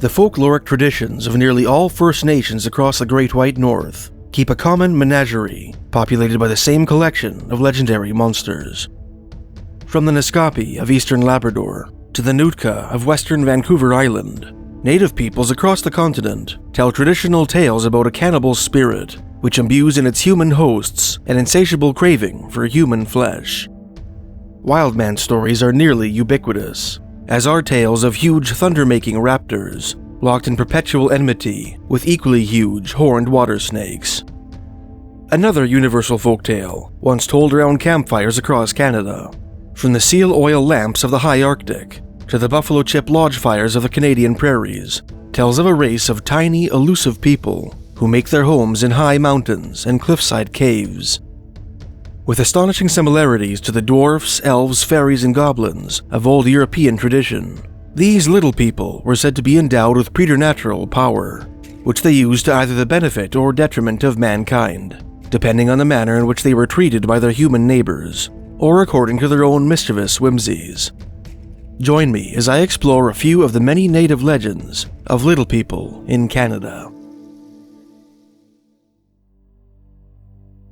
The folkloric traditions of nearly all First Nations across the Great White North keep a common menagerie populated by the same collection of legendary monsters. From the Naskapi of eastern Labrador to the Nootka of western Vancouver Island, native peoples across the continent tell traditional tales about a cannibal spirit which imbues in its human hosts an insatiable craving for human flesh. Wildman stories are nearly ubiquitous, as are tales of huge thunder-making raptors locked in perpetual enmity with equally huge horned water snakes. Another universal folktale, once told around campfires across Canada, from the seal oil lamps of the high Arctic to the buffalo chip lodge fires of the Canadian prairies, tells of a race of tiny, elusive people who make their homes in high mountains and cliffside caves. With astonishing similarities to the dwarfs, elves, fairies, and goblins of old European tradition, these little people were said to be endowed with preternatural power, which they used to either the benefit or detriment of mankind, depending on the manner in which they were treated by their human neighbors, or according to their own mischievous whimsies. Join me as I explore a few of the many native legends of little people in Canada.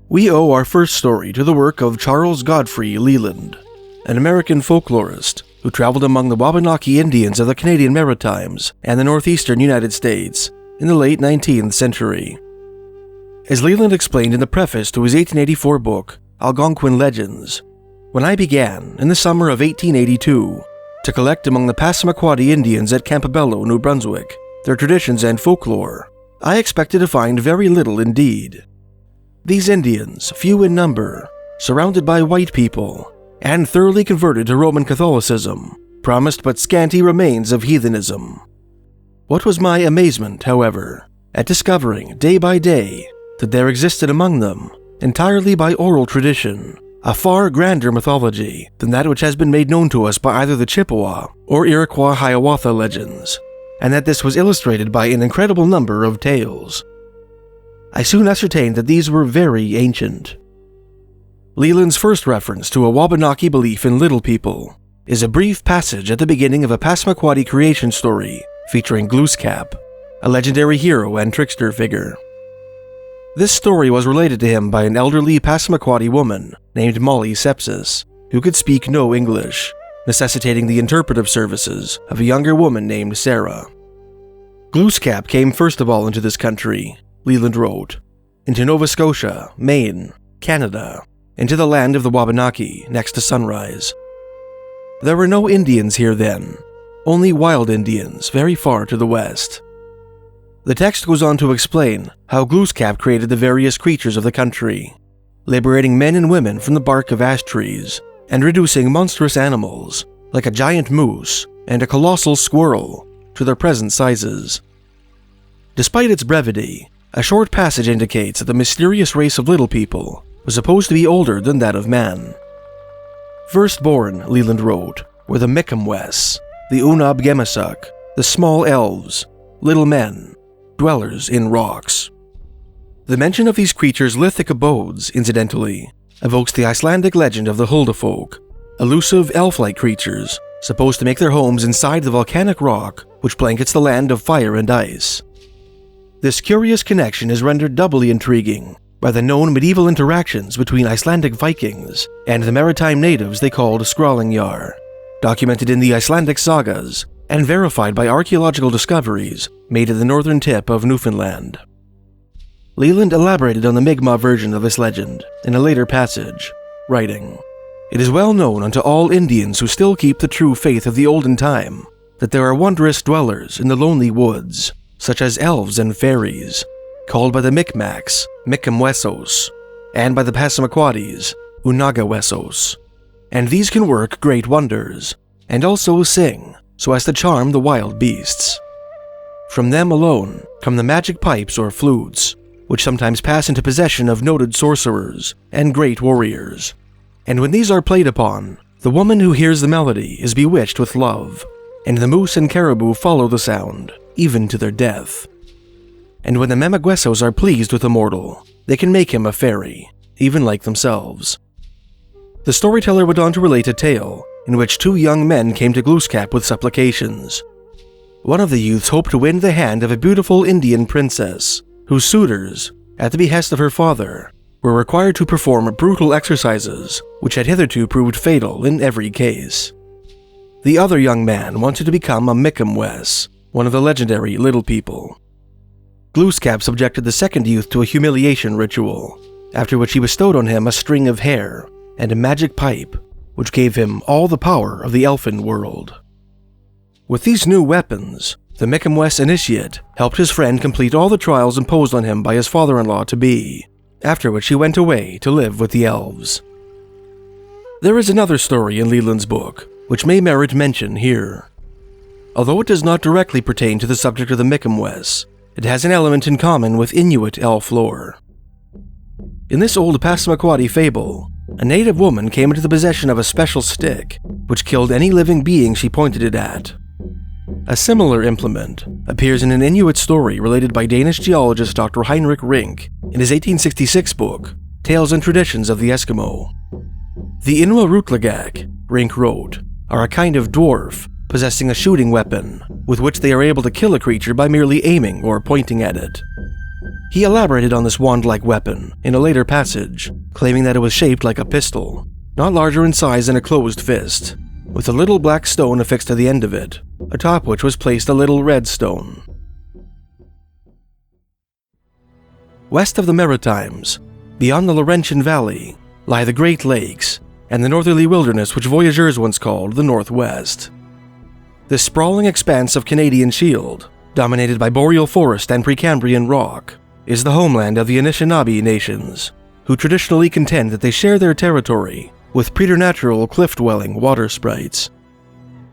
We owe our first story to the work of Charles Godfrey Leland, an American folklorist who traveled among the Wabanaki Indians of the Canadian Maritimes and the northeastern United States in the late 19th century. As Leland explained in the preface to his 1884 book, Algonquin Legends, when I began, in the summer of 1882, to collect among the Passamaquoddy Indians at Campobello, New Brunswick, their traditions and folklore, I expected to find very little indeed. These Indians, few in number, surrounded by white people, and thoroughly converted to Roman Catholicism, promised but scanty remains of heathenism. What was my amazement, however, at discovering day by day that there existed among them, entirely by oral tradition, a far grander mythology than that which has been made known to us by either the Chippewa or Iroquois Hiawatha legends, and that this was illustrated by an incredible number of tales. I soon ascertained that these were very ancient. Leland's first reference to a Wabanaki belief in little people is a brief passage at the beginning of a Passamaquoddy creation story featuring Glooskap, a legendary hero and trickster figure. This story was related to him by an elderly Passamaquoddy woman named Molly Sepsis, who could speak no English, necessitating the interpretive services of a younger woman named Sarah. Glooskap came first of all into this country, Leland wrote, into Nova Scotia, Maine, Canada, into the land of the Wabanaki next to Sunrise. There were no Indians here then, only wild Indians very far to the west. The text goes on to explain how Glooskap created the various creatures of the country, liberating men and women from the bark of ash trees and reducing monstrous animals like a giant moose and a colossal squirrel to their present sizes. Despite its brevity, a short passage indicates that the mysterious race of little people was supposed to be older than that of man. Firstborn, Leland wrote, were the Mikumwess, the Unabgemisuk, the small elves, little men, dwellers in rocks. The mention of these creatures' lithic abodes, incidentally, evokes the Icelandic legend of the Huldafolk, elusive elf-like creatures supposed to make their homes inside the volcanic rock which blankets the land of fire and ice. This curious connection is rendered doubly intriguing by the known medieval interactions between Icelandic Vikings and the maritime natives they called Skrælingjar, documented in the Icelandic sagas and verified by archaeological discoveries made at the northern tip of Newfoundland. Leland elaborated on the Mi'kmaq version of this legend in a later passage, writing, "It is well known unto all Indians who still keep the true faith of the olden time that there are wondrous dwellers in the lonely woods, such as elves and fairies, called by the Micmacs Mikumwessos, and by the Passamaquoddies Unagawessos, and these can work great wonders, and also sing so as to charm the wild beasts. From them alone come the magic pipes or flutes, which sometimes pass into possession of noted sorcerers and great warriors, and when these are played upon, the woman who hears the melody is bewitched with love, and the moose and caribou follow the sound, even to their death. And when the Memegwessos are pleased with a mortal, they can make him a fairy, even like themselves." The storyteller went on to relate a tale in which two young men came to Glooskap with supplications. One of the youths hoped to win the hand of a beautiful Indian princess, whose suitors, at the behest of her father, were required to perform brutal exercises which had hitherto proved fatal in every case. The other young man wanted to become a Mikumwess, one of the legendary Little People. Glooskap subjected the second youth to a humiliation ritual, after which he bestowed on him a string of hair and a magic pipe, which gave him all the power of the elfin world. With these new weapons, the Mikumwess initiate helped his friend complete all the trials imposed on him by his father-in-law-to-be, after which he went away to live with the Elves. There is another story in Leland's book, which may merit mention here. Although it does not directly pertain to the subject of the Mikumwess, it has an element in common with Inuit elf lore. In this old Passamaquoddy fable, a native woman came into the possession of a special stick, which killed any living being she pointed it at. A similar implement appears in an Inuit story related by Danish geologist Dr. Heinrich Rink in his 1866 book, Tales and Traditions of the Eskimo. The Inuarutlagak, Rink wrote, are a kind of dwarf possessing a shooting weapon with which they are able to kill a creature by merely aiming or pointing at it. He elaborated on this wand-like weapon in a later passage, claiming that it was shaped like a pistol, not larger in size than a closed fist, with a little black stone affixed to the end of it, atop which was placed a little red stone. West of the Maritimes, beyond the Laurentian Valley, lie the Great Lakes and the northerly wilderness which voyageurs once called the Northwest. This sprawling expanse of Canadian Shield, dominated by boreal forest and Precambrian rock, is the homeland of the Anishinaabe nations, who traditionally contend that they share their territory with preternatural cliff-dwelling water sprites.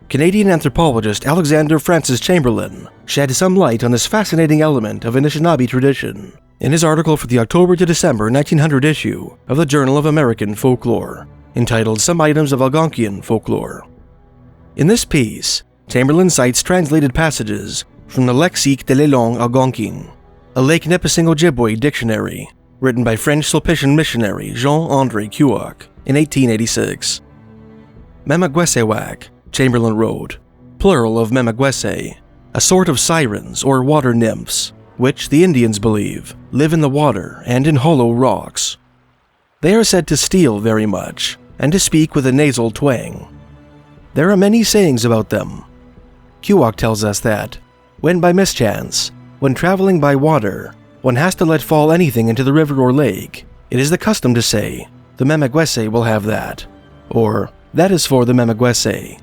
Canadian anthropologist Alexander Francis Chamberlain shed some light on this fascinating element of Anishinaabe tradition in his article for the October to December 1900 issue of the Journal of American Folklore, entitled Some Items of Algonquian Folklore. In this piece, Chamberlain cites translated passages from the Lexique de la langue algonquine, a Lake Nipissing Ojibwe dictionary written by French Sulpician missionary Jean-André Cuac in 1886. Memegweciwug, Chamberlain wrote, plural of Memegwece, a sort of sirens or water nymphs, which the Indians believe live in the water and in hollow rocks. They are said to steal very much and to speak with a nasal twang. There are many sayings about them. Cuac tells us that, when by mischance, when traveling by water, one has to let fall anything into the river or lake, it is the custom to say, "The Memegwece will have that," or "That is for the Memegwece."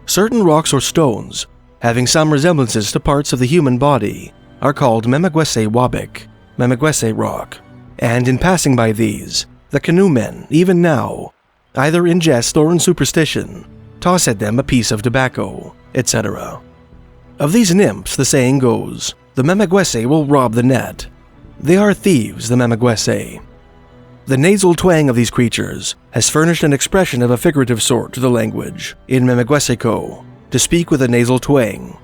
Certain rocks or stones, having some resemblances to parts of the human body, are called Memegweciwabik, Memegwece rock, and in passing by these, the canoemen, even now, either in jest or in superstition, toss at them a piece of tobacco, etc. Of these nymphs, the saying goes, "The Memegwece will rob the net." They are thieves, the Memegwece. The nasal twang of these creatures has furnished an expression of a figurative sort to the language, in Memegwecico, to speak with a nasal twang,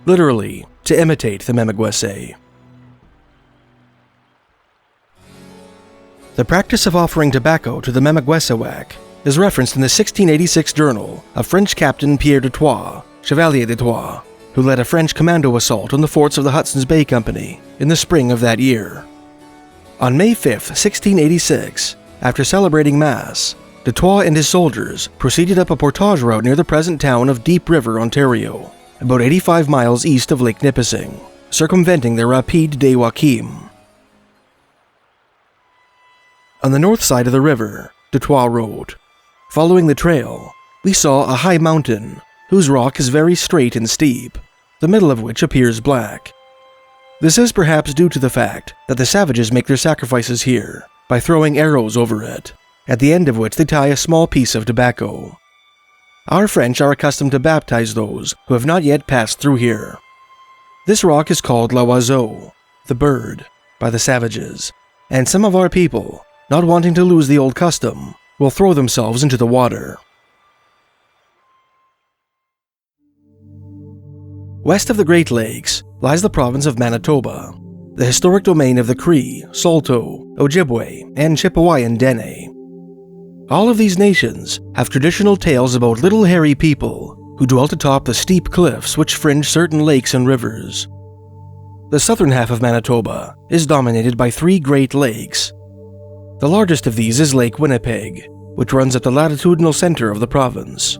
literally, to imitate the Memegwece. The practice of offering tobacco to the Memegweciwug is referenced in the 1686 journal of French Captain Pierre de Troyes, Chevalier de Troyes, who led a French commando assault on the forts of the Hudson's Bay Company in the spring of that year. On May 5, 1686, after celebrating Mass, de Troyes and his soldiers proceeded up a portage route near the present town of Deep River, Ontario, about 85 miles east of Lake Nipissing, circumventing the Rapide des Joachim. On the north side of the river, de Troyes wrote, "Following the trail, we saw a high mountain, whose rock is very straight and steep, the middle of which appears black. This is perhaps due to the fact that the savages make their sacrifices here by throwing arrows over it, at the end of which they tie a small piece of tobacco. Our French are accustomed to baptize those who have not yet passed through here. This rock is called l'oiseau, the bird, by the savages, and some of our people, not wanting to lose the old custom, will throw themselves into the water." West of the Great Lakes lies the province of Manitoba, the historic domain of the Cree, Saulteaux, Ojibwe, and Chippewayan Dene. All of these nations have traditional tales about little hairy people who dwelt atop the steep cliffs which fringe certain lakes and rivers. The southern half of Manitoba is dominated by 3 Great Lakes. The largest of these is Lake Winnipeg, which runs at the latitudinal center of the province.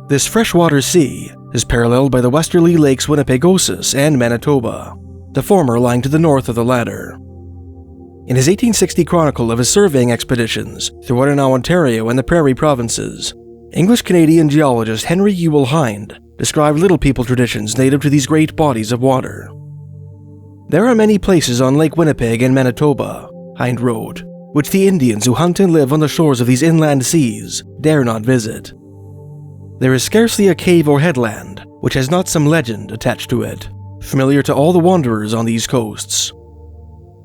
This freshwater sea is paralleled by the westerly lakes Winnipegosas and Manitoba, the former lying to the north of the latter. In his 1860 chronicle of his surveying expeditions through what are now Ontario and the Prairie provinces, English-Canadian geologist Henry Ewell Hind described Little People traditions native to these great bodies of water. There are many places on Lake Winnipeg and Manitoba, Hind wrote, which the Indians who hunt and live on the shores of these inland seas dare not visit. There is scarcely a cave or headland which has not some legend attached to it, familiar to all the wanderers on these coasts.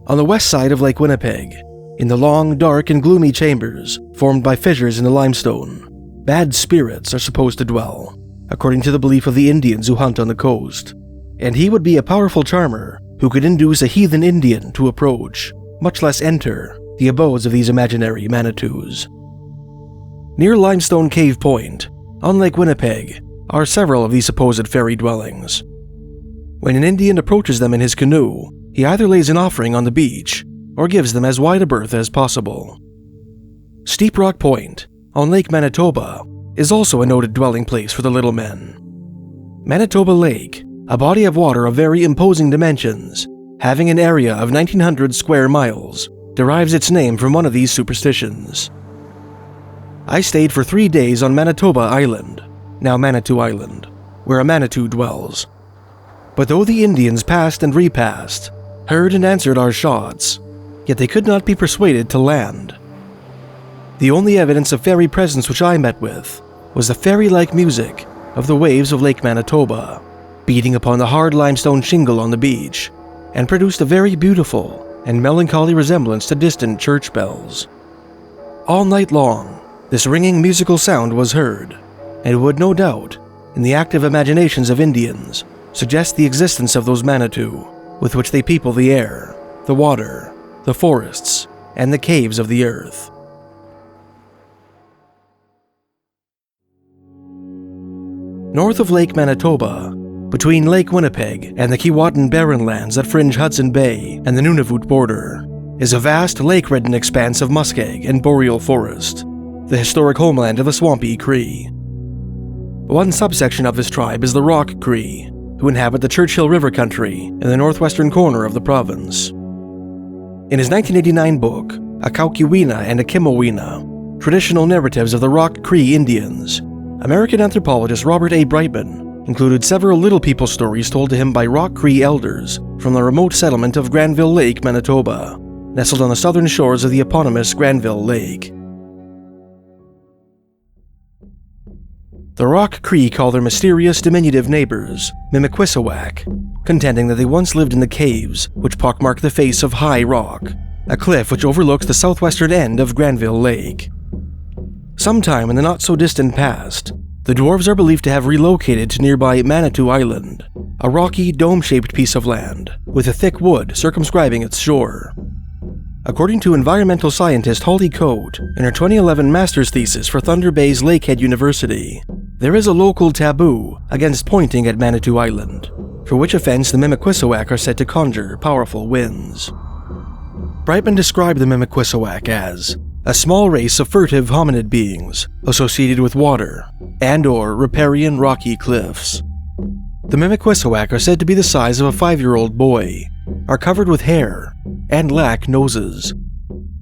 On the west side of Lake Winnipeg, in the long, dark, and gloomy chambers formed by fissures in the limestone, bad spirits are supposed to dwell, according to the belief of the Indians who hunt on the coast, and he would be a powerful charmer who could induce a heathen Indian to approach, much less enter, the abodes of these imaginary Manitous. Near Limestone Cave Point, on Lake Winnipeg, are several of these supposed fairy dwellings. When an Indian approaches them in his canoe, he either lays an offering on the beach or gives them as wide a berth as possible. Steep Rock Point, on Lake Manitoba, is also a noted dwelling place for the little men. Manitoba Lake, a body of water of very imposing dimensions, having an area of 1,900 square miles, derives its name from one of these superstitions. I stayed for 3 days on Manitoba Island, now Manitou Island, where a Manitou dwells. But though the Indians passed and repassed, heard and answered our shots, yet they could not be persuaded to land. The only evidence of fairy presence which I met with was the fairy-like music of the waves of Lake Manitoba, beating upon the hard limestone shingle on the beach, and produced a very beautiful and melancholy resemblance to distant church bells. All night long, this ringing musical sound was heard, and would no doubt, in the active imaginations of Indians, suggest the existence of those Manitou with which they people the air, the water, the forests, and the caves of the earth. North of Lake Manitoba, between Lake Winnipeg and the Keewatin Barren Lands that fringe Hudson Bay and the Nunavut border, is a vast lake-ridden expanse of muskeg and boreal forest, the historic homeland of the swampy Cree. One subsection of this tribe is the Rock Cree, who inhabit the Churchill River country in the northwestern corner of the province. In his 1989 book, A Kaukiwina and a Kimowina, Traditional Narratives of the Rock Cree Indians, American anthropologist Robert A. Brightman included several Little People stories told to him by Rock Cree elders from the remote settlement of Granville Lake, Manitoba, nestled on the southern shores of the eponymous Granville Lake. The Rock Cree call their mysterious diminutive neighbors Mimikiwisiwak, contending that they once lived in the caves which pockmark the face of High Rock, a cliff which overlooks the southwestern end of Granville Lake. Sometime in the not-so-distant past, the Dwarves are believed to have relocated to nearby Manitou Island, a rocky, dome-shaped piece of land with a thick wood circumscribing its shore. According to environmental scientist Holly Coate in her 2011 master's thesis for Thunder Bay's Lakehead University, there is a local taboo against pointing at Manitou Island, for which offense the Mimikiwisiwak are said to conjure powerful winds. Brightman described the Mimikiwisiwak as a small race of furtive hominid beings associated with water and/or riparian rocky cliffs. The Mimikiwisiwak are said to be the size of a 5-year-old boy, are covered with hair, and lack noses.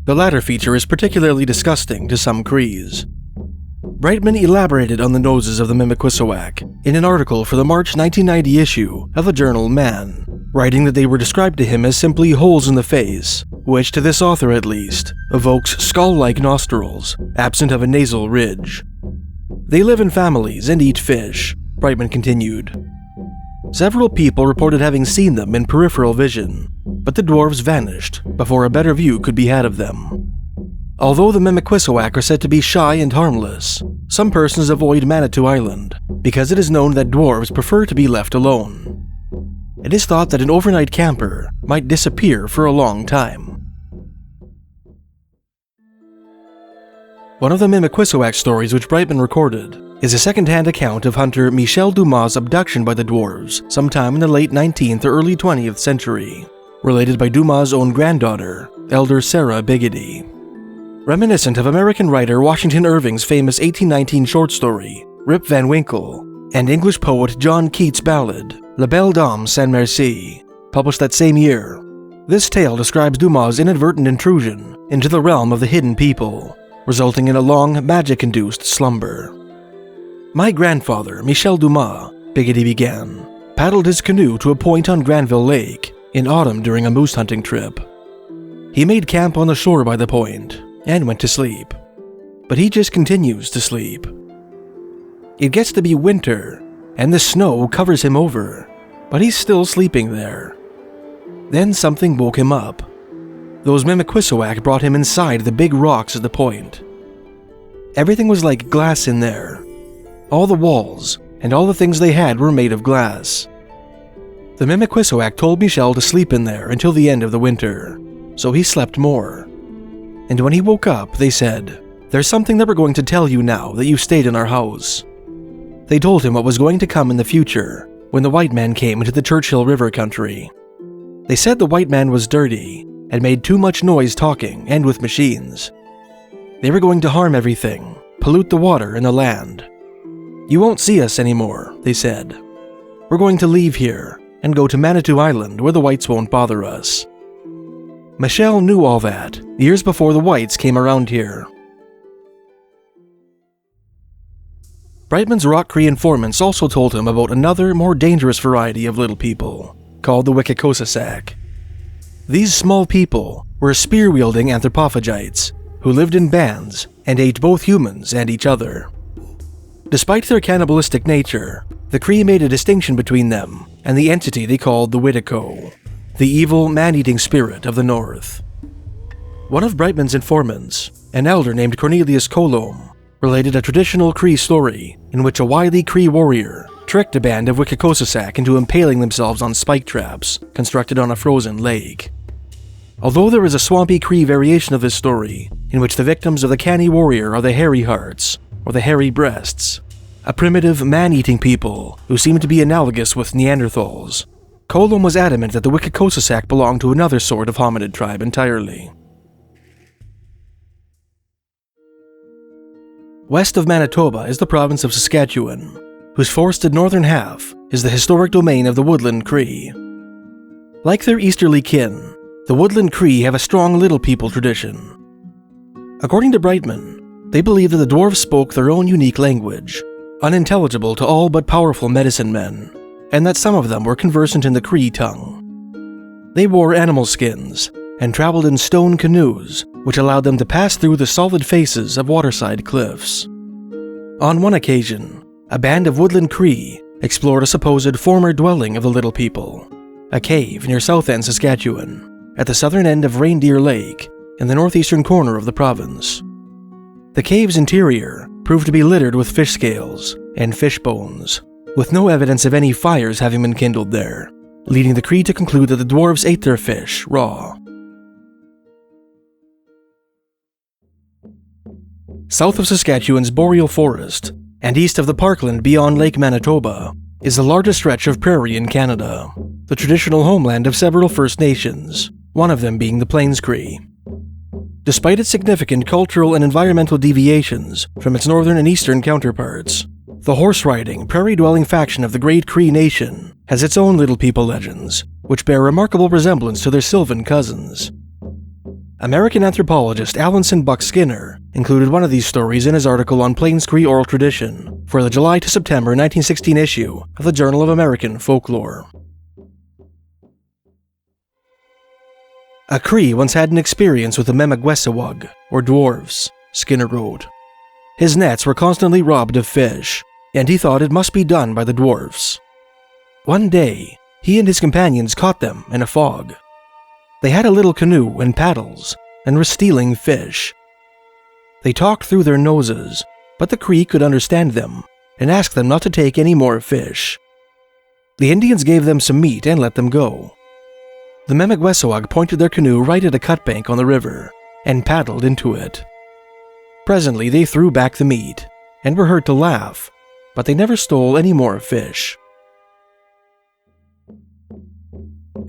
The latter feature is particularly disgusting to some Crees. Brightman elaborated on the noses of the Mimikiwisiwak in an article for the March 1990 issue of the journal Man, writing that they were described to him as simply holes in the face, which, to this author at least, evokes skull-like nostrils, absent of a nasal ridge. They live in families and eat fish, Brightman continued. Several people reported having seen them in peripheral vision, but the Dwarves vanished before a better view could be had of them. Although the Mimikiwisiwak are said to be shy and harmless, some persons avoid Manitou Island because it is known that Dwarves prefer to be left alone. It is thought that an overnight camper might disappear for a long time. One of the Mimikiwisiwak stories which Brightman recorded is a second-hand account of hunter Michel Dumas' abduction by the Dwarves sometime in the late 19th or early 20th century, related by Dumas' own granddaughter, Elder Sarah Biggity. Reminiscent of American writer Washington Irving's famous 1819 short story, Rip Van Winkle, and English poet John Keats' ballad, La Belle Dame Sans Merci, published that same year. This tale describes Dumas' inadvertent intrusion into the realm of the hidden people, resulting in a long, magic-induced slumber. My grandfather, Michel Dumas, Biggity began, paddled his canoe to a point on Granville Lake in autumn during a moose hunting trip. He made camp on the shore by the point and went to sleep. But he just continues to sleep. It gets to be winter, and the snow covers him over, but he's still sleeping there. Then something woke him up. Those Mimikiwisiwak brought him inside the big rocks at the point. Everything was like glass in there. All the walls and all the things they had were made of glass. The Mimikiwisiwak told Michel to sleep in there until the end of the winter, so he slept more. And when he woke up, they said, "There's something that we're going to tell you now that you've stayed in our house." They told him what was going to come in the future when the white man came into the Churchill River country. They said the white man was dirty and made too much noise talking and with machines. They were going to harm everything, pollute the water and the land. "You won't see us anymore," they said. "We're going to leave here and go to Vancouver Island where the whites won't bother us." Michel knew all that years before the whites came around here. Brightman's Rock Cree informants also told him about another, more dangerous variety of little people, called the Wihcikosisak. These small people were spear-wielding anthropophagites who lived in bands and ate both humans and each other. Despite their cannibalistic nature, the Cree made a distinction between them and the entity they called the Wihciko, the evil man-eating spirit of the north. One of Brightman's informants, an elder named Cornelius Colomb, related a traditional Cree story in which a wily Cree warrior tricked a band of Wihcikosisak into impaling themselves on spike traps constructed on a frozen lake. Although there is a swampy Cree variation of this story, in which the victims of the canny warrior are the hairy hearts, or the hairy breasts, a primitive man-eating people who seem to be analogous with Neanderthals, Colomb was adamant that the Wihcikosisak belonged to another sort of hominid tribe entirely. West of Manitoba is the province of Saskatchewan, whose forested northern half is the historic domain of the Woodland Cree. Like their easterly kin, the Woodland Cree have a strong Little People tradition. According to Brightman, they believe that the Dwarves spoke their own unique language, unintelligible to all but powerful medicine men, and that some of them were conversant in the Cree tongue. They wore animal skins and traveled in stone canoes, which allowed them to pass through the solid faces of waterside cliffs. On one occasion, a band of Woodland Cree explored a supposed former dwelling of the Little People, a cave near South End, Saskatchewan, at the southern end of Reindeer Lake in the northeastern corner of the province. The cave's interior proved to be littered with fish scales and fish bones, with no evidence of any fires having been kindled there, leading the Cree to conclude that the Dwarves ate their fish raw. South of Saskatchewan's boreal forest, and east of the parkland beyond Lake Manitoba, is the largest stretch of prairie in Canada, the traditional homeland of several First Nations, one of them being the Plains Cree. Despite its significant cultural and environmental deviations from its northern and eastern counterparts, the horse-riding, prairie-dwelling faction of the Great Cree Nation has its own Little People legends, which bear remarkable resemblance to their Sylvan cousins. American anthropologist Alanson Buck Skinner included one of these stories in his article on Plains Cree oral tradition for the July to September 1916 issue of the Journal of American Folklore. A Cree once had an experience with the Memegweciwug, or Dwarves, Skinner wrote. His nets were constantly robbed of fish, and he thought it must be done by the Dwarves. One day, he and his companions caught them in a fog. They had a little canoe and paddles, and were stealing fish. They talked through their noses, but the Cree could understand them, and asked them not to take any more fish. The Indians gave them some meat and let them go. The Memegweciwug pointed their canoe right at a cutbank on the river, and paddled into it. Presently they threw back the meat, and were heard to laugh, but they never stole any more fish.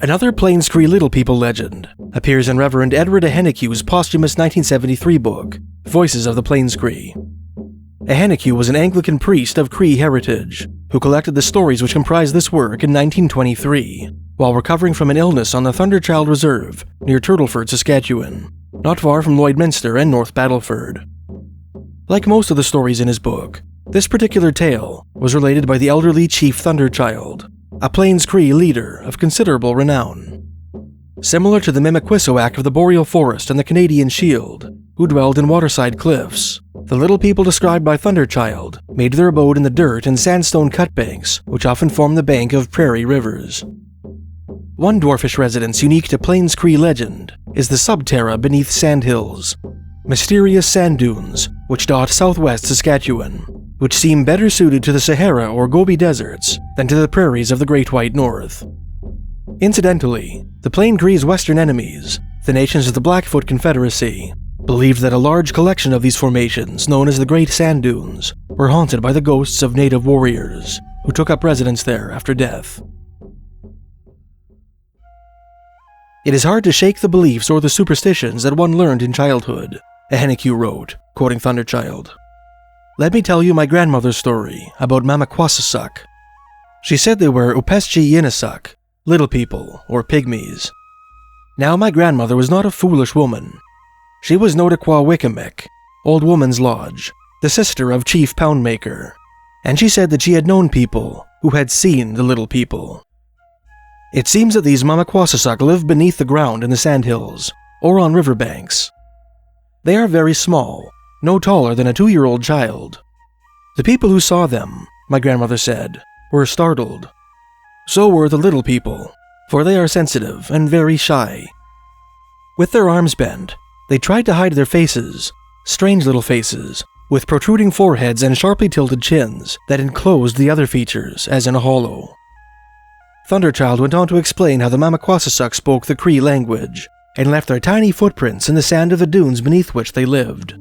Another Plains Cree Little People legend appears in Reverend Edward Ahenaqu's posthumous 1973 book, Voices of the Plains Cree. Ahenaque was an Anglican priest of Cree heritage who collected the stories which comprise this work in 1923, while recovering from an illness on the Thunderchild Reserve near Turtleford, Saskatchewan, not far from Lloydminster and North Battleford. Like most of the stories in his book, this particular tale was related by the elderly Chief Thunderchild, a Plains Cree leader of considerable renown. Similar to the Mimikiwisiwak of the Boreal Forest and the Canadian Shield, who dwelled in waterside cliffs, the little people described by Thunderchild made their abode in the dirt and sandstone cutbanks which often form the bank of prairie rivers. One dwarfish residence unique to Plains Cree legend is the subterra beneath sandhills, mysterious sand dunes which dot southwest Saskatchewan, which seem better suited to the Sahara or Gobi deserts than to the prairies of the Great White North. Incidentally, the Plain Cree's western enemies, the nations of the Blackfoot Confederacy, believed that a large collection of these formations, known as the Great Sand Dunes, were haunted by the ghosts of native warriors who took up residence there after death. It is hard to shake the beliefs or the superstitions that one learned in childhood, Ahenaque wrote, quoting Thunderchild. Let me tell you my grandmother's story about Memegweciwug. She said they were Wihcikosisak, little people, or pygmies. Now my grandmother was not a foolish woman. She was Notaquawikimek, Old Woman's Lodge, the sister of Chief Poundmaker, and she said that she had known people who had seen the little people. It seems that these Memegweciwug live beneath the ground in the sandhills, or on riverbanks. They are very small, no taller than a 2-year-old child. The people who saw them, my grandmother said, were startled. So were the little people, for they are sensitive and very shy. With their arms bent, they tried to hide their faces, strange little faces, with protruding foreheads and sharply tilted chins that enclosed the other features as in a hollow. Thunderchild went on to explain how the Memegweciwug spoke the Cree language and left their tiny footprints in the sand of the dunes beneath which they lived.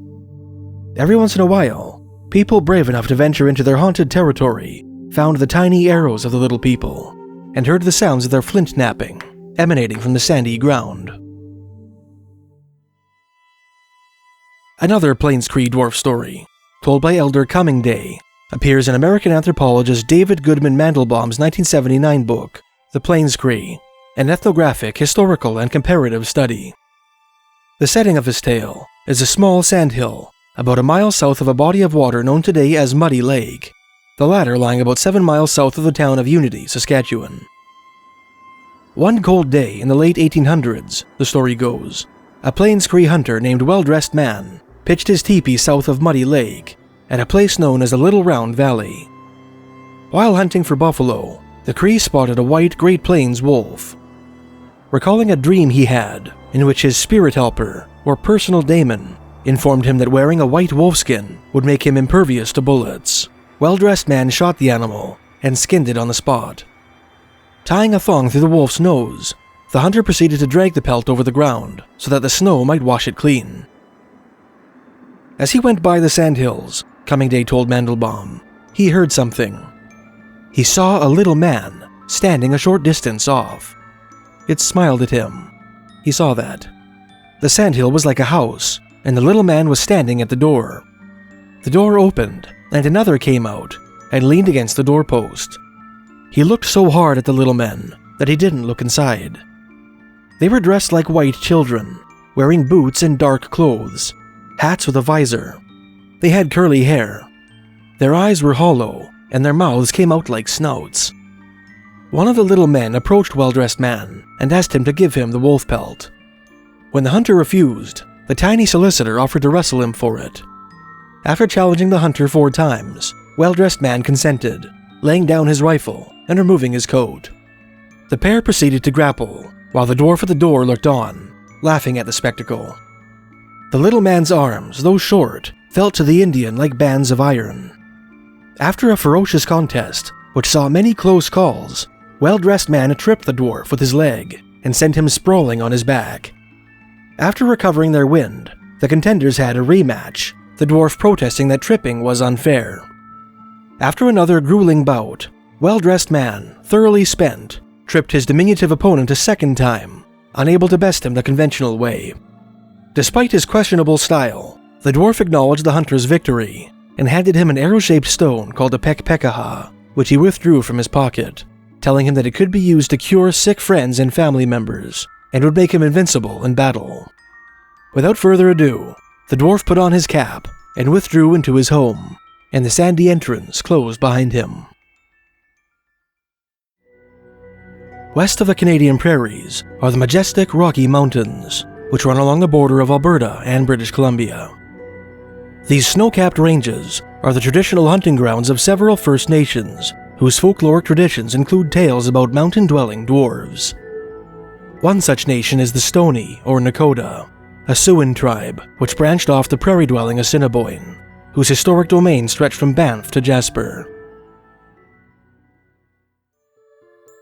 Every once in a while, people brave enough to venture into their haunted territory found the tiny arrows of the little people and heard the sounds of their flint knapping emanating from the sandy ground. Another Plains Cree dwarf story, told by Elder Coming Day, appears in American anthropologist David Goodman Mandelbaum's 1979 book, The Plains Cree, an ethnographic, historical, and comparative study. The setting of this tale is a small sandhill about a mile south of a body of water known today as Muddy Lake, the latter lying about 7 miles south of the town of Unity, Saskatchewan. One cold day in the late 1800s, the story goes, a Plains Cree hunter named Well-Dressed Man pitched his teepee south of Muddy Lake at a place known as the Little Round Valley. While hunting for buffalo, the Cree spotted a white Great Plains wolf. Recalling a dream he had, in which his spirit helper, or personal daemon, informed him that wearing a white wolfskin would make him impervious to bullets, Well-Dressed Man shot the animal and skinned it on the spot. Tying a thong through the wolf's nose, the hunter proceeded to drag the pelt over the ground so that the snow might wash it clean. As he went by the sandhills, Coming Day told Mandelbaum, he heard something. He saw a little man standing a short distance off. It smiled at him. He saw that. The sandhill was like a house, and the little man was standing at the door. The door opened, and another came out and leaned against the doorpost. He looked so hard at the little men that he didn't look inside. They were dressed like white children, wearing boots and dark clothes, hats with a visor. They had curly hair. Their eyes were hollow, and their mouths came out like snouts. One of the little men approached Well-Dressed Man and asked him to give him the wolf pelt. When the hunter refused, the tiny solicitor offered to wrestle him for it. After challenging the hunter 4 times, Well-Dressed Man consented, laying down his rifle and removing his coat. The pair proceeded to grapple, while the dwarf at the door looked on, laughing at the spectacle. The little man's arms, though short, felt to the Indian like bands of iron. After a ferocious contest, which saw many close calls, Well-Dressed Man tripped the dwarf with his leg and sent him sprawling on his back. After recovering their wind, the contenders had a rematch, the dwarf protesting that tripping was unfair. After another grueling bout, well-dressed man, thoroughly spent, tripped his diminutive opponent a second time, unable to best him the conventional way. Despite his questionable style, the dwarf acknowledged the hunter's victory and handed him an arrow-shaped stone called a pekpekaha, which he withdrew from his pocket, telling him that it could be used to cure sick friends and family members, and would make him invincible in battle. Without further ado, the dwarf put on his cap and withdrew into his home, and the sandy entrance closed behind him. West of the Canadian prairies are the majestic Rocky Mountains, which run along the border of Alberta and British Columbia. These snow-capped ranges are the traditional hunting grounds of several First Nations, whose folkloric traditions include tales about mountain-dwelling dwarves. One such nation is the Stoney, or Nakota, a Siouan tribe which branched off the prairie-dwelling Assiniboine, whose historic domain stretched from Banff to Jasper.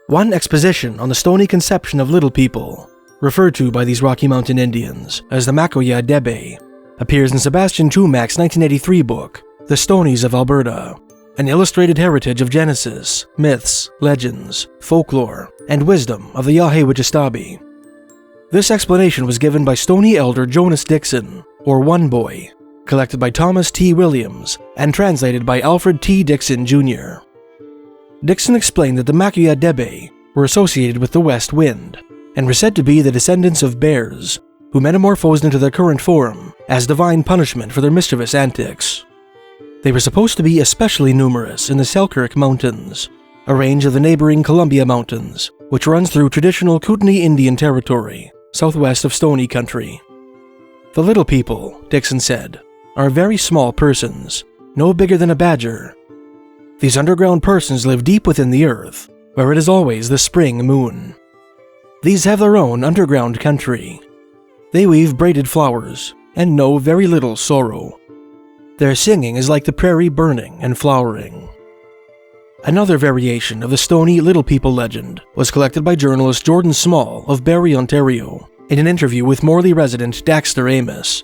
One exposition on the Stoney conception of little people, referred to by these Rocky Mountain Indians as the Makoya Debe, appears in Sebastian Chumac's 1983 book, The Stonies of Alberta, an illustrated heritage of Genesis, myths, legends, folklore, and wisdom of the Yahweh-Wichitabi. This explanation was given by Stoney elder Jonas Dixon, or One Boy, collected by Thomas T. Williams and translated by Alfred T. Dixon, Jr. Dixon explained that the Makoya Debe were associated with the west wind and were said to be the descendants of bears, who metamorphosed into their current form as divine punishment for their mischievous antics. They were supposed to be especially numerous in the Selkirk Mountains, a range of the neighboring Columbia Mountains, which runs through traditional Kootenai Indian Territory, southwest of Stoney Country. The little people, Dixon said, are very small persons, no bigger than a badger. These underground persons live deep within the earth, where it is always the spring moon. These have their own underground country. They weave braided flowers and know very little sorrow. Their singing is like the prairie burning and flowering. Another variation of the Stoney Little People legend was collected by journalist Jordan Small of Barrie, Ontario, in an interview with Morley resident Daxter Amos.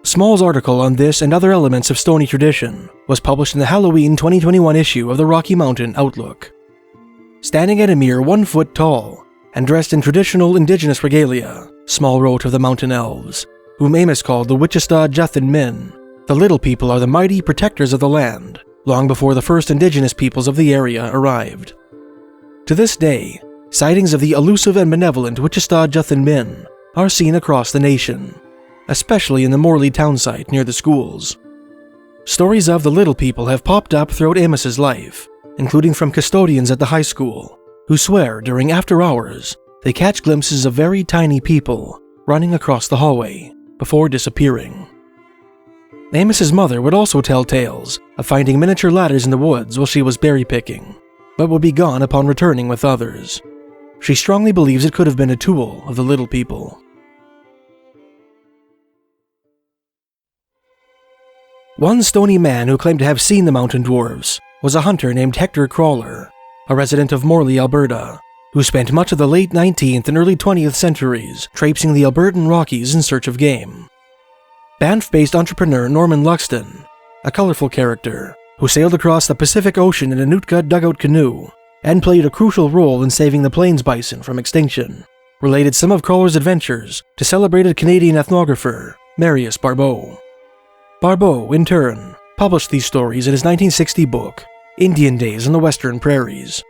Small's article on this and other elements of Stoney tradition was published in the Halloween 2021 issue of the Rocky Mountain Outlook. Standing at a mere 1 foot tall and dressed in traditional indigenous regalia, Small wrote of the mountain elves, whom Amos called the Wichita Juthin Min. The little people are the mighty protectors of the land, long before the first indigenous peoples of the area arrived. To this day, sightings of the elusive and benevolent Wichita Juthin Min are seen across the nation, especially in the Morley townsite near the schools. Stories of the little people have popped up throughout Amos's life, including from custodians at the high school, who swear during after hours they catch glimpses of very tiny people running across the hallway before disappearing. Amos's mother would also tell tales of finding miniature ladders in the woods while she was berry picking, but would be gone upon returning with others. She strongly believes it could have been a tool of the little people. One Stoney man who claimed to have seen the mountain dwarves was a hunter named Hector Crawler, a resident of Morley, Alberta, who spent much of the late 19th and early 20th centuries traipsing the Albertan Rockies in search of game. Banff-based entrepreneur Norman Luxton, a colorful character who sailed across the Pacific Ocean in a Nootka dugout canoe and played a crucial role in saving the plains bison from extinction, related some of Crawler's adventures to celebrated Canadian ethnographer Marius Barbeau. Barbeau, in turn, published these stories in his 1960 book, Indian Days on the Western Prairies.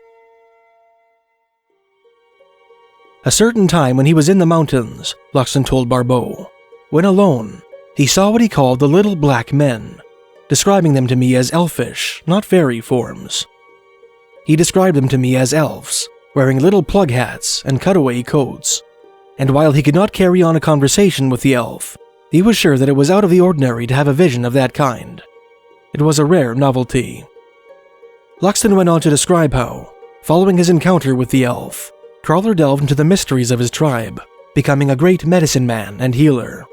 A certain time when he was in the mountains, Luxton told Barbeau, when alone, he saw what he called the little black men, describing them to me as elfish, not fairy forms. He described them to me as elves, wearing little plug hats and cutaway coats, and while he could not carry on a conversation with the elf, he was sure that it was out of the ordinary to have a vision of that kind. It was a rare novelty. Luxton went on to describe how, following his encounter with the elf, Crawler delved into the mysteries of his tribe, becoming a great medicine man and healer.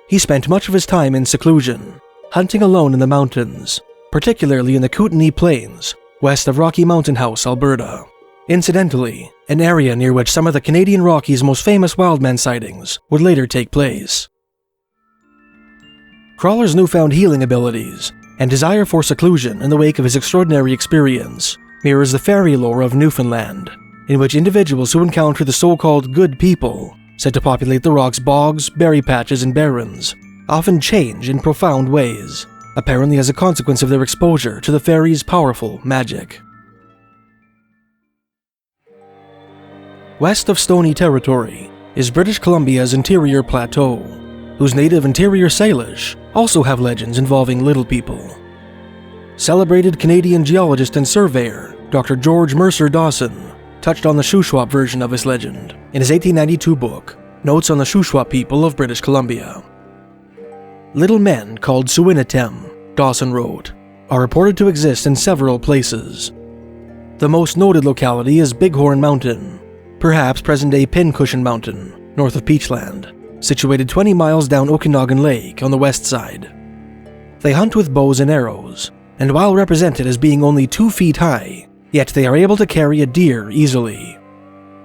He spent much of his time in seclusion, hunting alone in the mountains, particularly in the Kootenai Plains, west of Rocky Mountain House, Alberta. Incidentally, an area near which some of the Canadian Rockies' most famous wildman sightings would later take place. Crawler's newfound healing abilities and desire for seclusion in the wake of his extraordinary experience mirrors the fairy lore of Newfoundland, in which individuals who encounter the so-called good people, said to populate the rock's bogs, berry patches, and barrens, often change in profound ways, apparently as a consequence of their exposure to the fairies' powerful magic. West of Stony Territory is British Columbia's interior plateau, whose native interior Salish also have legends involving little people. Celebrated Canadian geologist and surveyor Dr. George Mercer Dawson touched on the Shuswap version of this legend in his 1892 book, Notes on the Shuswap People of British Columbia. Little men called Suinitem, Dawson wrote, are reported to exist in several places. The most noted locality is Bighorn Mountain, perhaps present-day Pincushion Mountain, north of Peachland, situated 20 miles down Okanagan Lake on the west side. They hunt with bows and arrows, and while represented as being only 2 feet high, yet they are able to carry a deer easily.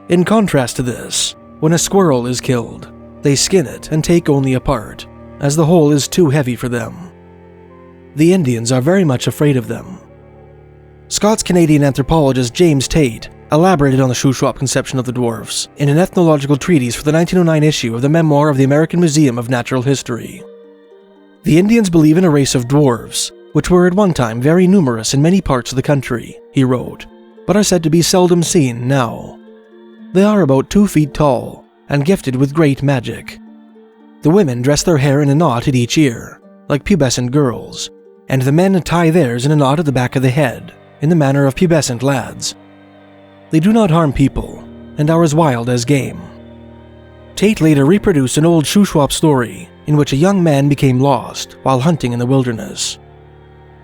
In contrast to this, when a squirrel is killed, they skin it and take only a part, as the whole is too heavy for them. The Indians are very much afraid of them. Scots-Canadian anthropologist James Tate elaborated on the Shuswap conception of the Dwarfs in an ethnological treatise for the 1909 issue of the Memoir of the American Museum of Natural History. The Indians believe in a race of dwarves, which were at one time very numerous in many parts of the country, he wrote, but are said to be seldom seen now. They are about 2 feet tall and gifted with great magic. The women dress their hair in a knot at each ear, like pubescent girls, and the men tie theirs in a knot at the back of the head, in the manner of pubescent lads. They do not harm people, and are as wild as game. Tate later reproduced an old Shuswap story in which a young man became lost while hunting in the wilderness.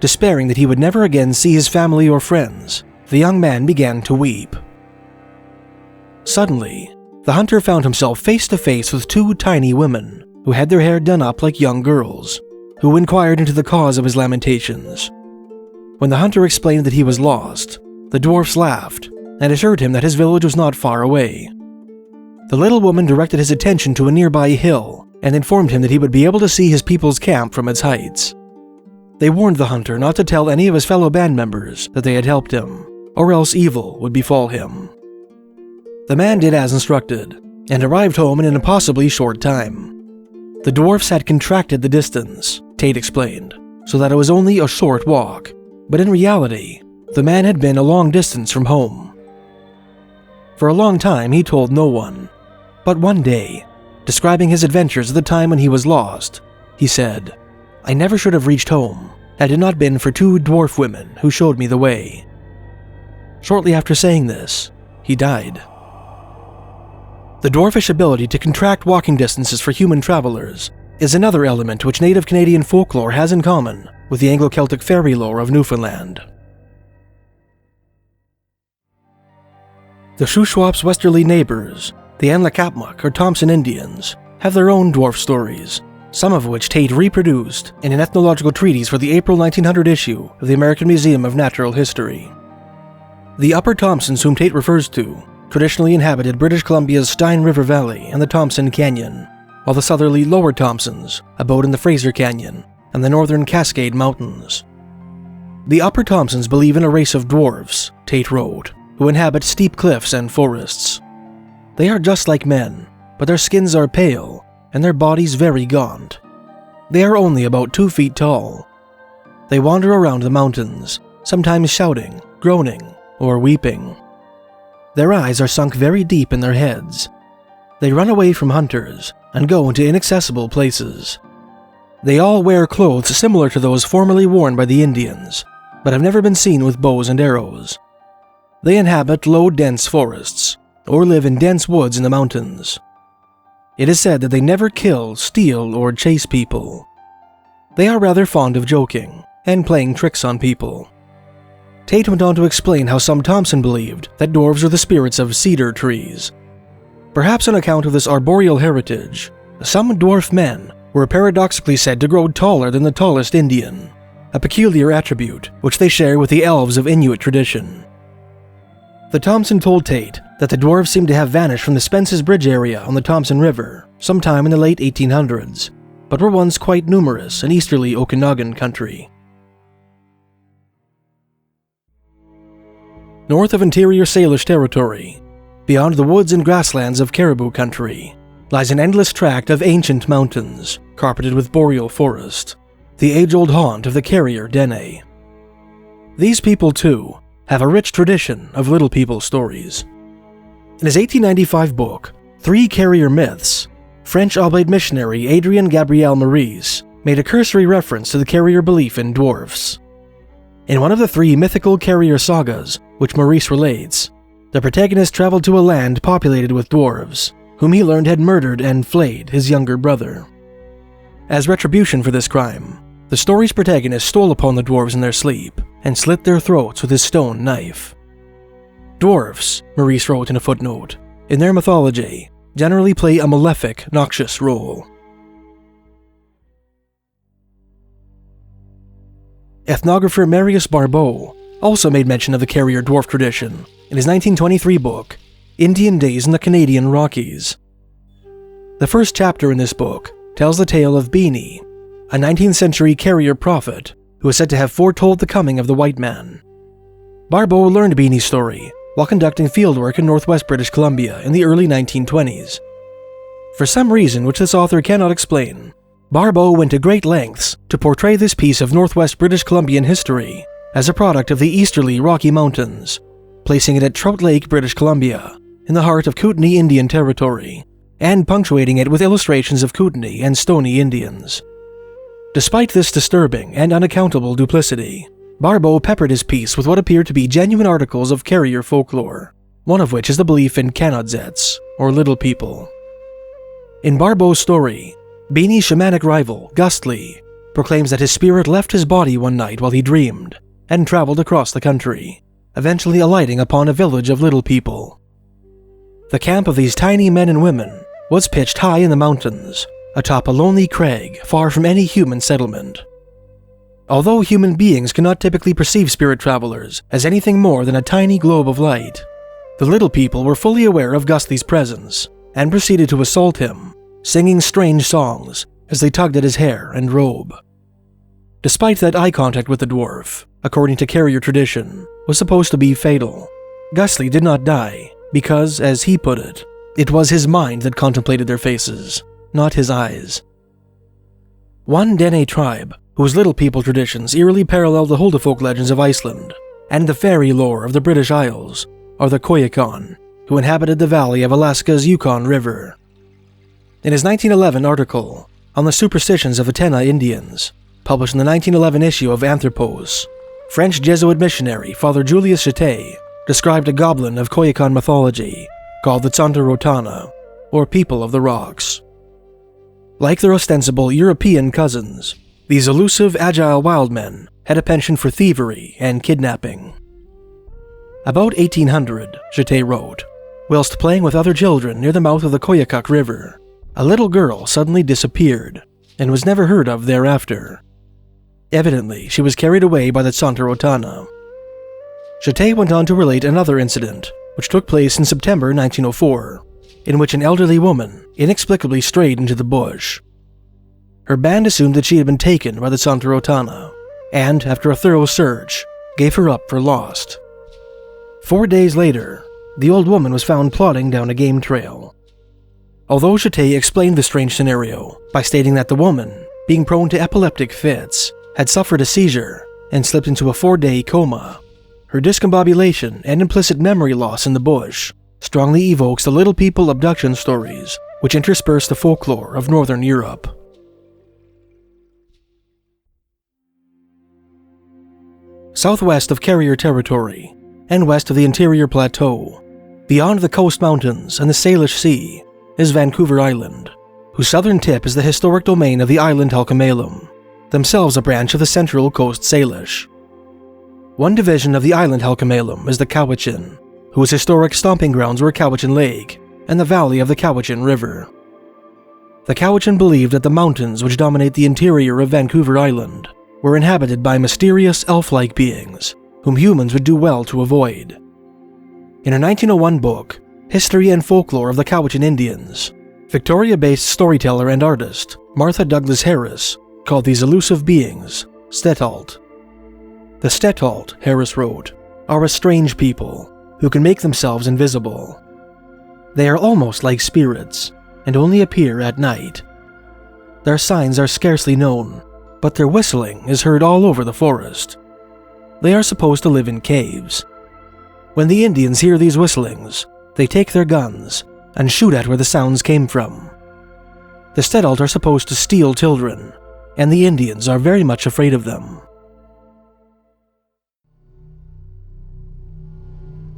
Despairing that he would never again see his family or friends, the young man began to weep. Suddenly, the hunter found himself face to face with 2 tiny women who had their hair done up like young girls, who inquired into the cause of his lamentations. When the hunter explained that he was lost, the dwarfs laughed and assured him that his village was not far away. The little woman directed his attention to a nearby hill and informed him that he would be able to see his people's camp from its heights. They warned the hunter not to tell any of his fellow band members that they had helped him, or else evil would befall him. The man did as instructed, and arrived home in an impossibly short time. The dwarfs had contracted the distance, Tate explained, so that it was only a short walk, but in reality, the man had been a long distance from home. For a long time he told no one, but one day, describing his adventures at the time when he was lost, he said, "I never should have reached home had it not been for 2 dwarf women who showed me the way." Shortly after saying this, he died. The dwarfish ability to contract walking distances for human travelers is another element which native Canadian folklore has in common with the Anglo-Celtic fairy lore of Newfoundland. The Shuswap's westerly neighbors, the Anlakapmuk or Thompson Indians, have their own dwarf stories, some of which Tate reproduced in an ethnological treatise for the April 1900 issue of the American Museum of Natural History. The Upper Thompsons, whom Tate refers to, traditionally inhabited British Columbia's Stein River Valley and the Thompson Canyon, while the southerly Lower Thompsons abode in the Fraser Canyon and the northern Cascade Mountains. The Upper Thompsons believe in a race of dwarves, Tate wrote, who inhabit steep cliffs and forests. They are just like men, but their skins are pale and their bodies very gaunt. They are only about 2 feet tall. They wander around the mountains, sometimes shouting, groaning, or weeping. Their eyes are sunk very deep in their heads. They run away from hunters and go into inaccessible places. They all wear clothes similar to those formerly worn by the Indians, but have never been seen with bows and arrows. They inhabit low, dense forests, or live in dense woods in the mountains. It is said that they never kill, steal, or chase people. They are rather fond of joking and playing tricks on people. Tate went on to explain how some Thompson believed that dwarves are the spirits of cedar trees. Perhaps on account of this arboreal heritage, some dwarf men were paradoxically said to grow taller than the tallest Indian, a peculiar attribute which they share with the Elves of Inuit tradition. The Thompson told Tate that the dwarves seemed to have vanished from the Spence's Bridge area on the Thompson River sometime in the late 1800s, but were once quite numerous in easterly Okanagan country. North of interior Salish territory, beyond the woods and grasslands of Caribou country, lies an endless tract of ancient mountains, carpeted with boreal forest, the age-old haunt of the carrier Dene. These people, too, have a rich tradition of Little People stories. In his 1895 book, 3 Carrier Myths, French Oblate missionary Adrien Gabriel Maurice made a cursory reference to the carrier belief in dwarfs. In one of the 3 mythical carrier sagas, which Maurice relates, the protagonist traveled to a land populated with dwarves, whom he learned had murdered and flayed his younger brother. As retribution for this crime, the story's protagonist stole upon the dwarves in their sleep and slit their throats with his stone knife. Dwarfs, Maurice wrote in a footnote, in their mythology, generally play a malefic, noxious role. Ethnographer Marius Barbeau also made mention of the carrier dwarf tradition in his 1923 book, Indian Days in the Canadian Rockies. The first chapter in this book tells the tale of Beanie, a 19th century carrier prophet who is said to have foretold the coming of the white man. Barbeau learned Beanie's story while conducting fieldwork in northwest British Columbia in the early 1920s. For some reason which this author cannot explain, Barbeau went to great lengths to portray this piece of northwest British Columbian history as a product of the easterly Rocky Mountains, placing it at Trout Lake, British Columbia, in the heart of Kootenay Indian Territory, and punctuating it with illustrations of Kootenay and Stoney Indians. Despite this disturbing and unaccountable duplicity, Barbeau peppered his piece with what appeared to be genuine articles of carrier folklore, one of which is the belief in Kanadzets, or Little People. In Barbeau's story, Beanie's shamanic rival, Gustly, proclaims that his spirit left his body one night while he dreamed, and traveled across the country, eventually alighting upon a village of Little People. The camp of these tiny men and women was pitched high in the mountains, atop a lonely crag far from any human settlement. Although human beings cannot typically perceive spirit travelers as anything more than a tiny globe of light, the Little People were fully aware of Gustly's presence and proceeded to assault him, singing strange songs as they tugged at his hair and robe. Despite that eye contact with the dwarf, according to carrier tradition, was supposed to be fatal, Gustly did not die because, as he put it was his mind that contemplated their faces, not his eyes. One Dene tribe, whose Little People traditions eerily parallel the Huldufolk legends of Iceland and the fairy lore of the British Isles, are the Koyukon, who inhabited the valley of Alaska's Yukon River. In his 1911 article on the superstitions of Atena Indians, published in the 1911 issue of Anthropos, French Jesuit missionary Father Julius Jeté described a goblin of Koyukon mythology called the Tson-Te-Rotana, or People of the Rocks. Like their ostensible European cousins, these elusive, agile wild men had a penchant for thievery and kidnapping. About 1800, Jeté wrote, whilst playing with other children near the mouth of the Koyukuk River, a little girl suddenly disappeared and was never heard of thereafter. Evidently, she was carried away by the Tson-Te-Rotana. Jeté went on to relate another incident, which took place in September 1904, in which an elderly woman inexplicably strayed into the bush. Her band assumed that she had been taken by the Tson-Te-Rotana, and, after a thorough search, gave her up for lost. 4 days later, the old woman was found plodding down a game trail. Although Jeté explained the strange scenario by stating that the woman, being prone to epileptic fits, had suffered a seizure and slipped into a 4-day coma, her discombobulation and implicit memory loss in the bush strongly evokes the Little People abduction stories which intersperse the folklore of Northern Europe. Southwest of Carrier Territory, and west of the Interior Plateau, beyond the Coast Mountains and the Salish Sea, is Vancouver Island, whose southern tip is the historic domain of the island Halkomelem, themselves a branch of the Central Coast Salish. One division of the island Halkomelem is the Cowichan, whose historic stomping grounds were Cowichan Lake and the valley of the Cowichan River. The Cowichan believed that the mountains which dominate the interior of Vancouver Island were inhabited by mysterious elf-like beings whom humans would do well to avoid. In her 1901 book, History and Folklore of the Cowichan Indians, Victoria-based storyteller and artist Martha Douglas Harris called these elusive beings Stetalt. The Stetalt, Harris wrote, are a strange people who can make themselves invisible. They are almost like spirits and only appear at night. Their signs are scarcely known, but their whistling is heard all over the forest. They are supposed to live in caves. When the Indians hear these whistlings, they take their guns and shoot at where the sounds came from. The Stetalt are supposed to steal children, and the Indians are very much afraid of them.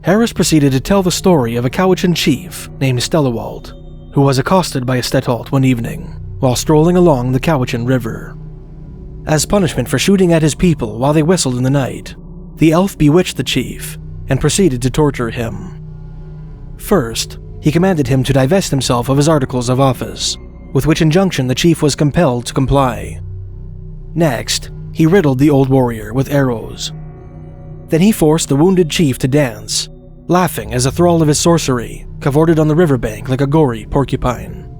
Harris proceeded to tell the story of a Cowichan chief named Stelawalt, who was accosted by a Stetalt one evening while strolling along the Cowichan River. As punishment for shooting at his people while they whistled in the night, the elf bewitched the chief and proceeded to torture him. First, he commanded him to divest himself of his articles of office, with which injunction the chief was compelled to comply. Next, he riddled the old warrior with arrows. Then he forced the wounded chief to dance, laughing as a thrall of his sorcery cavorted on the riverbank like a gory porcupine.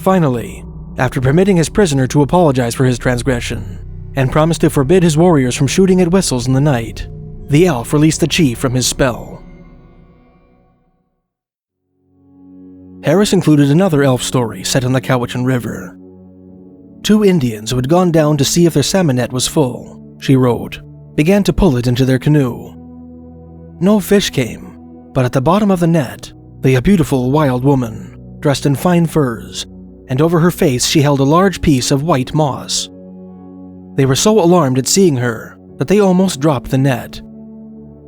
Finally, after permitting his prisoner to apologize for his transgression and promised to forbid his warriors from shooting at whistles in the night, the elf released the chief from his spell. Harris included another elf story set on the Cowichan River. Two Indians who had gone down to see if their salmon net was full, she wrote, began to pull it into their canoe. No fish came, but at the bottom of the net lay a beautiful wild woman, dressed in fine furs, and over her face she held a large piece of white moss. They were so alarmed at seeing her that they almost dropped the net.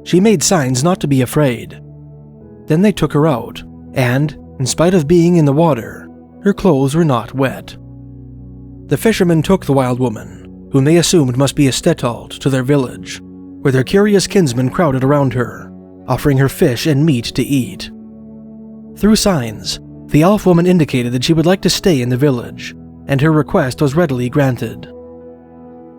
She made signs not to be afraid. Then they took her out, and, in spite of being in the water, her clothes were not wet. The fishermen took the wild woman, whom they assumed must be a Stetalt, to their village, where their curious kinsmen crowded around her, offering her fish and meat to eat. Through signs, the elf woman indicated that she would like to stay in the village, and her request was readily granted.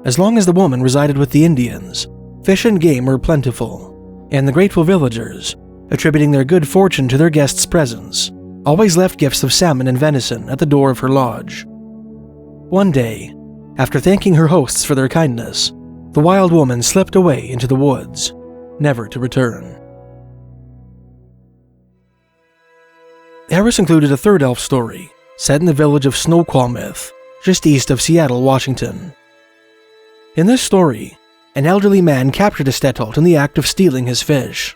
As long as the woman resided with the Indians, fish and game were plentiful, and the grateful villagers, attributing their good fortune to their guest's presence, always left gifts of salmon and venison at the door of her lodge. One day, after thanking her hosts for their kindness, the wild woman slipped away into the woods, never to return. Harris included a third elf story, set in the village of Snoqualmouth, just east of Seattle, Washington. In this story, an elderly man captured a Stetalt in the act of stealing his fish.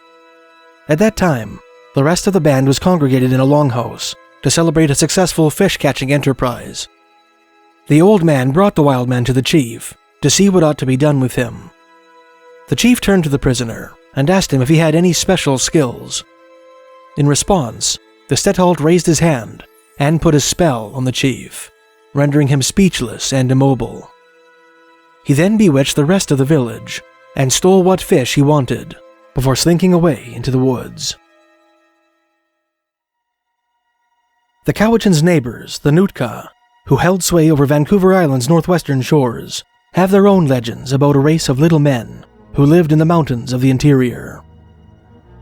At that time, the rest of the band was congregated in a longhouse to celebrate a successful fish-catching enterprise. The old man brought the wild man to the chief to see what ought to be done with him. The chief turned to the prisoner and asked him if he had any special skills. In response, the Stetalt raised his hand and put a spell on the chief, rendering him speechless and immobile. He then bewitched the rest of the village and stole what fish he wanted before slinking away into the woods. The Cowichan's neighbors, the Nootka, who held sway over Vancouver Island's northwestern shores, have their own legends about a race of little men who lived in the mountains of the interior.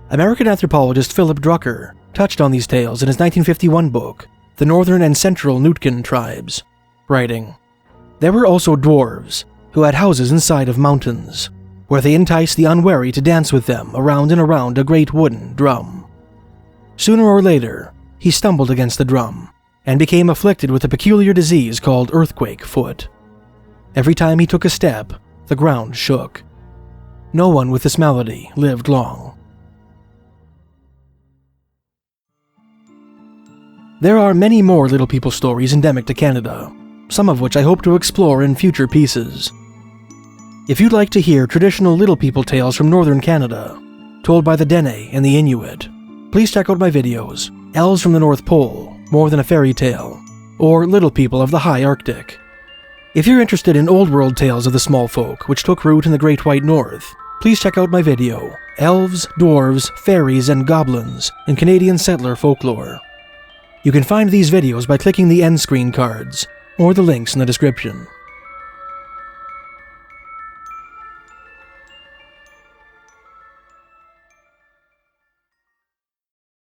American anthropologist Philip Drucker touched on these tales in his 1951 book, The Northern and Central Nootkan Tribes, writing, "There were also dwarves who had houses inside of mountains, where they enticed the unwary to dance with them around and around a great wooden drum. Sooner or later, he stumbled against the drum and became afflicted with a peculiar disease called earthquake foot. Every time he took a step, the ground shook. No one with this malady lived long." There are many more Little People stories endemic to Canada, some of which I hope to explore in future pieces. If you'd like to hear traditional Little People tales from northern Canada, told by the Dene and the Inuit, please check out my videos, Elves from the North Pole, More Than a Fairy Tale, or Little People of the High Arctic. If you're interested in old world tales of the small folk which took root in the Great White North, please check out my video, Elves, Dwarves, Fairies, and Goblins in Canadian Settler Folklore. You can find these videos by clicking the end screen cards, or the links in the description.